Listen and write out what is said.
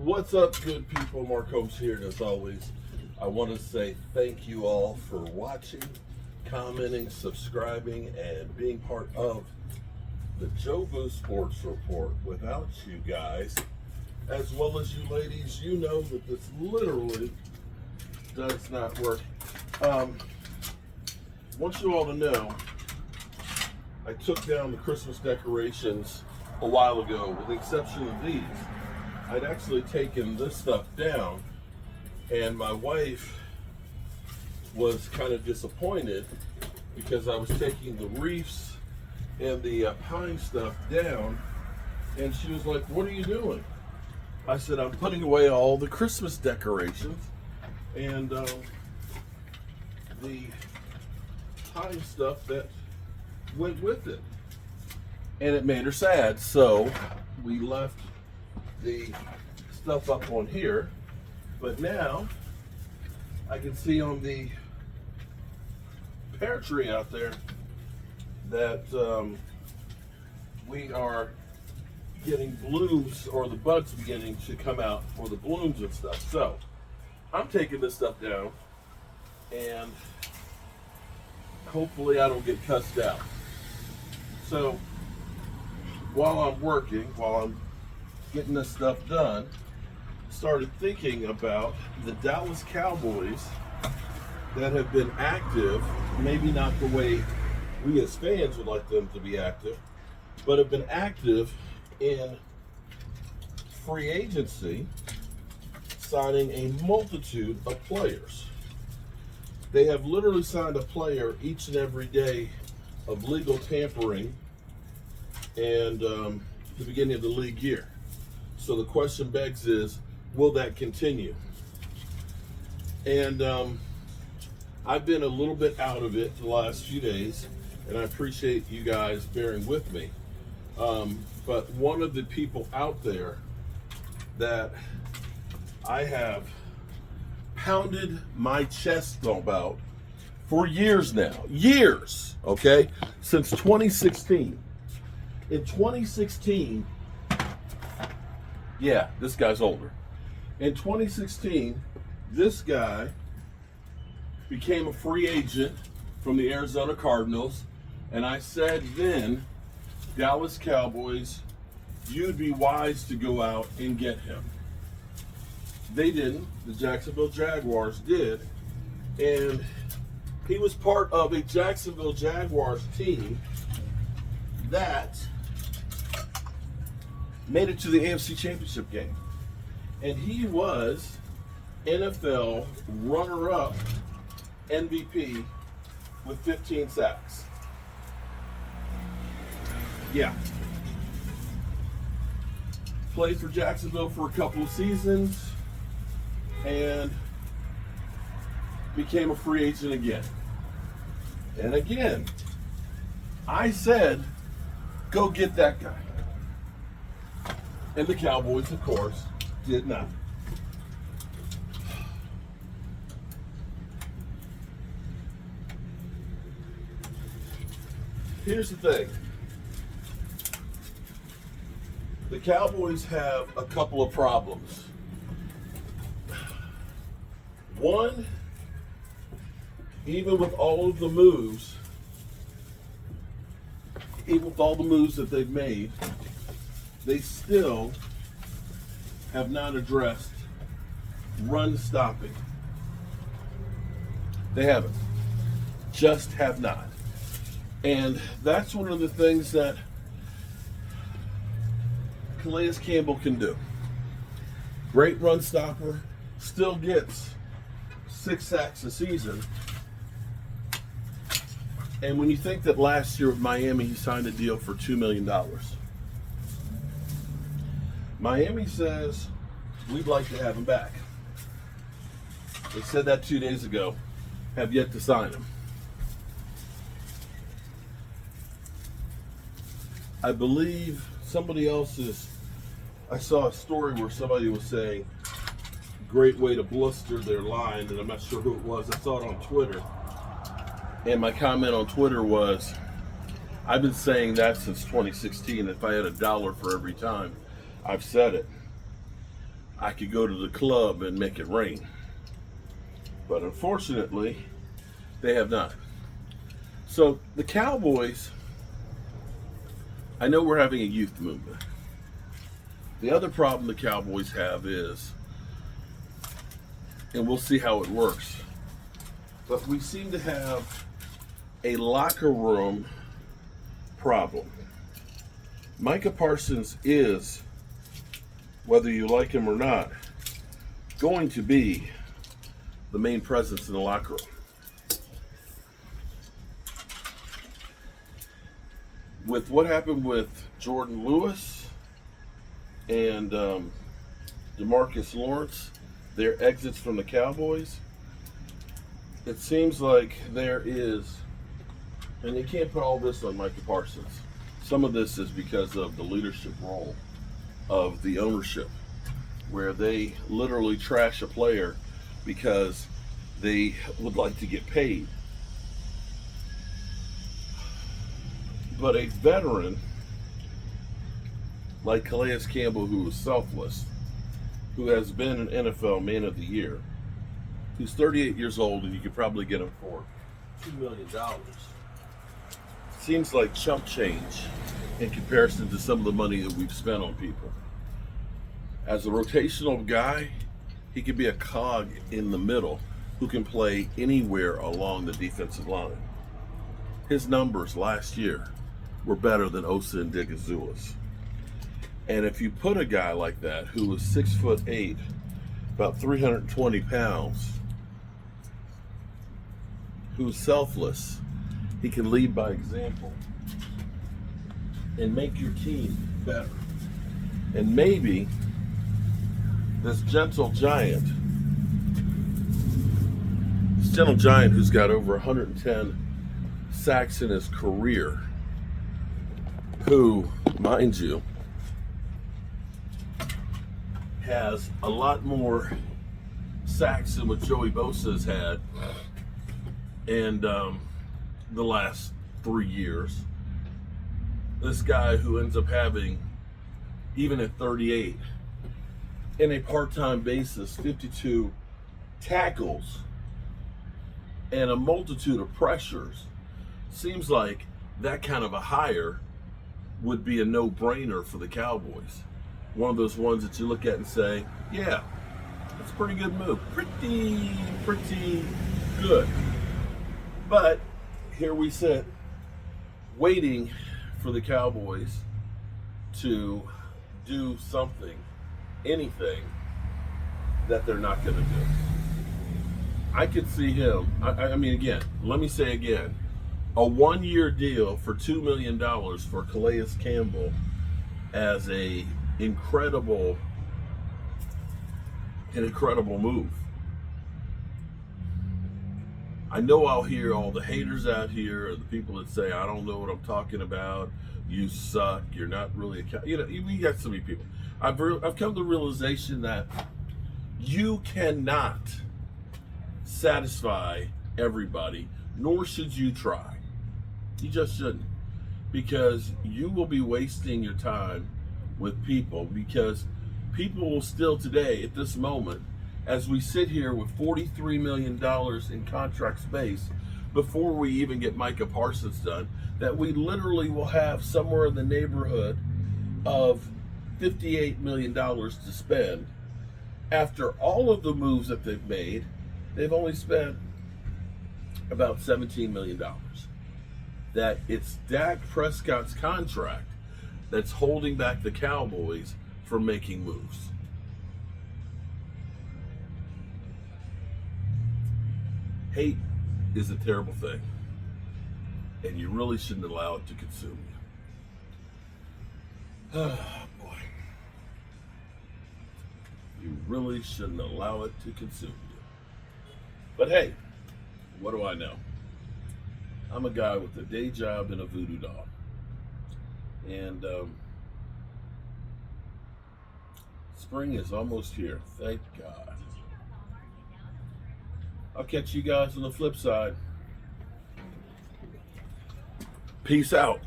What's up, good people? Marcos here, and as always, I want to say thank you all for watching, commenting, subscribing, and being part of the Joe Boo Sports Report. Without you guys, as well as you ladies, you know that this literally does not work. Want you all to know, I took down the Christmas decorations a while ago, with the exception of these. I'd actually taken this stuff down, and my wife was kind of disappointed because I was taking the wreaths and the pine stuff down, and she was like, "What are you doing?" I said, "I'm putting away all the Christmas decorations and the pine stuff that went with it." And it made her sad, so we left the stuff up on here, but now I can see on the pear tree out there that we are getting blooms, or the buds beginning to come out for the blooms and stuff. So I'm taking this stuff down, and hopefully I don't get cussed out. So while I'm getting this stuff done, started thinking about the Dallas Cowboys that have been active, maybe not the way we as fans would like them to be active, but have been active in free agency, signing a multitude of players. They have literally signed a player each and every day of legal tampering and the beginning of the league year. So the question begs is, will that continue? And I've been a little bit out of it the last few days, and I appreciate you guys bearing with me. But one of the people out there that I have pounded my chest about for years now, okay, since 2016. In 2016, yeah, this guy's older. In 2016, this guy became a free agent from the Arizona Cardinals, and I said then, Dallas Cowboys, you'd be wise to go out and get him. They didn't. The Jacksonville Jaguars did, and he was part of a Jacksonville Jaguars team that made it to the AFC Championship game. And he was NFL runner-up MVP with 15 sacks. Yeah. Played for Jacksonville for a couple of seasons and became a free agent again. And again, I said, go get that guy. And the Cowboys, of course, did not. Here's the thing. The Cowboys have a couple of problems. One, even with all of the moves, that they've made, they still have not addressed run stopping. They haven't. Just have not. And that's one of the things that Calais Campbell can do. Great run stopper, still gets 6 sacks a season. And when you think that last year with Miami, he signed a deal for $2 million. Miami says, we'd like to have him back. They said that 2 days ago, have yet to sign him. I believe somebody else's, I saw a story where somebody was saying, great way to blister their line, and I'm not sure who it was. I saw it on Twitter. And my comment on Twitter was, I've been saying that since 2016. If I had $1 for every time I've said it. I could go to the club and make it rain. But unfortunately, they have not. So the Cowboys, I know we're having a youth movement. The other problem the Cowboys have is, and we'll see how it works, but we seem to have a locker room problem. Micah Parsons is, whether you like him or not, going to be the main presence in the locker room. With what happened with Jordan Lewis and DeMarcus Lawrence, their exits from the Cowboys, it seems like there is, and you can't put all this on Micah Parsons. Some of this is because of the leadership role of the ownership, where they literally trash a player because they would like to get paid. But a veteran like Calais Campbell, who is selfless, who has been an NFL Man of the Year, who's 38 years old, and you could probably get him for $2 million, seems like chump change in comparison to some of the money that we've spent on people. As a rotational guy, he could be a cog in the middle who can play anywhere along the defensive line. His numbers last year were better than Osa and Digazula's. And if you put a guy like that who was 6'8", about 320 pounds, who's selfless, he can lead by example and make your team better. And maybe this gentle giant who's got over 110 sacks in his career, who, mind you, has a lot more sacks than what Joey Bosa has had in the last 3 years. This guy who ends up having, even at 38, in a part-time basis, 52 tackles and a multitude of pressures, seems like that kind of a hire would be a no-brainer for the Cowboys. One of those ones that you look at and say, yeah, it's a pretty good move. Pretty good. But here we sit, waiting for the Cowboys to do something, anything that they're not going to do. I could see him, I mean, again, let me say again, a 1-year deal for $2 million for Calais Campbell as an incredible move. I know I'll hear all the haters out here, or the people that say, I don't know what I'm talking about, you suck, you're not really we got so many people. I've come to the realization that you cannot satisfy everybody, nor should you try. You just shouldn't, because you will be wasting your time with people, because people will still today, at this moment, as we sit here with $43 million in contract space, before we even get Micah Parsons done, that we literally will have somewhere in the neighborhood of $58 million to spend. After all of the moves that they've made, they've only spent about $17 million. That it's Dak Prescott's contract that's holding back the Cowboys from making moves. Hate is a terrible thing, and you really shouldn't allow it to consume you. Oh, boy. You really shouldn't allow it to consume you. But hey, what do I know? I'm a guy with a day job and a voodoo doll. And spring is almost here, thank God. I'll catch you guys on the flip side. Peace out.